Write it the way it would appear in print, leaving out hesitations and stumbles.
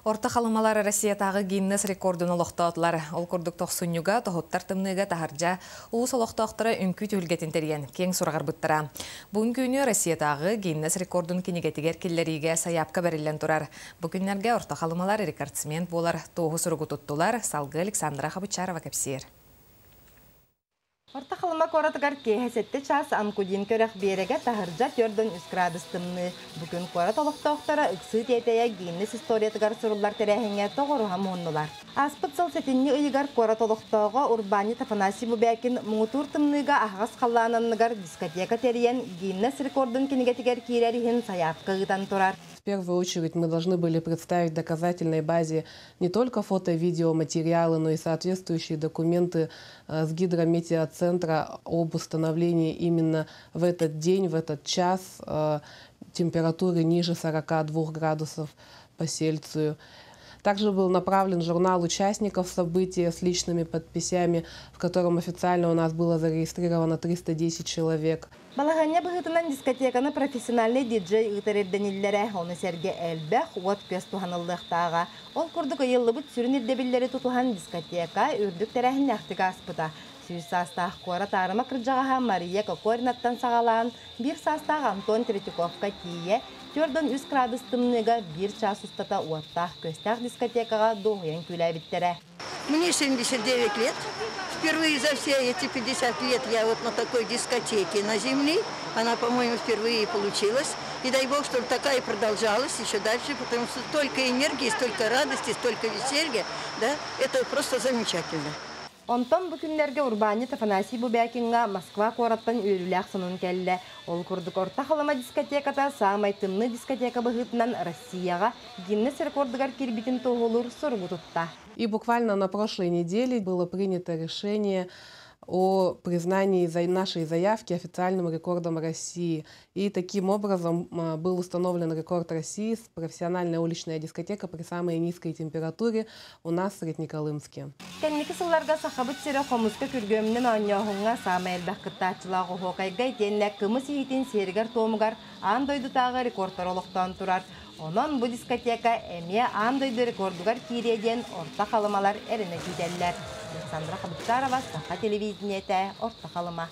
Орта халымалар Россиятағы Гиннес рекордын олықтаатылар. Ол күрдік тоқсынюға, тоғыттар тымныға тахаржа, ұлыс олықтақтыра үнкі түйілгетін терген, кең сұрағар бұттыра. Бүгін күні Россиятағы Гиннес рекордын кенегетігер келлеріге саяпқа бәрілен тұрар. Бүгінлерге орта халымалар рекордсмен болар, тоғы сұрығы тұттылар, салғы Александра Хабычарова кәпсер. Орта халыма коратыгар кейхесетті час анкудин көрек береге тахыржа 4-3 градустымны. Бүгін корат олықтауқтара үксі тетея Гиннес историятыгар сұрулар тәрәхіңе тоғыруға мұннулар. Аспыт сыл сетінні үйігар корат олықтауға Урбани Тафанаси Бубякин мұңытур тымныға ағас қаланынығар дискотека терен Гиннес рекордын кенегетігер кейлеріхін саяпқа ғыдан тұрар. В первую очередь мы должны были представить в доказательной базе не только фото, видео, материалы, но и соответствующие документы с гидрометеоцентра об установлении именно в этот день, в этот час температуры ниже 42 градусов по Цельсию. Также был направлен журнал участников события с личными подписями, в котором официально у нас было зарегистрировано 310 человек. Балаганья быгытынан дискотеканы профессиональный диджей үтерердениллері оны серге әлбәқ уат көз туханылықтаға. Ол күрдік ойылы бұт сүрін ирдебілері тұтуған дискотека үрдік тәрәхін яқтыға аспыта. Сүйіз састақ қора тарыма кірджағаға Мария Кокоринаттан сағалаған, бір састақ Антон Третьяковка тие, 4-3 градустымныға бір час ұстата уаттақ көстақ дискотекаға доғыян күләбіттері. Мне 79 лет. Впервые за все эти 50 лет я вот на такой дискотеке на земле. Она, по-моему, впервые получилась. И дай бог, чтобы такая продолжалась еще дальше, потому что столько энергии, столько радости, столько веселья, да, это просто замечательно. Онтон бүкінлерге Урбани Тафанаси Бубякинға Москва қораттан үйріләқ сынын кәлі. Ол күрдік орта қалама дискотеката самай тымны дискотека бұғытынан Россияға Гиннес рекордыгар кирбитін тоғылыр сұрғы тұтта. И буквально на прошлой неделе было принято решение о признании нашей заявки официальным рекордом России. И таким образом был установлен рекорд России с профессиональной уличная дискотека при самой низкой температуре у нас в Среднеколымске. Кәннекі сылларға сақабыт сері қомысқа күргөмнен оңяғыңа самай әлбәққыттачылағы хоқайға етенләк кымыс етін сергер томығар андойдутағы рекордтар олықтан тұрар. Онон бұл дискотека әме андойды рекордугар киреден орта қалымалар әріне күйделілер. Александра Хабычарова, Саха телевидениеті, орта қалыма.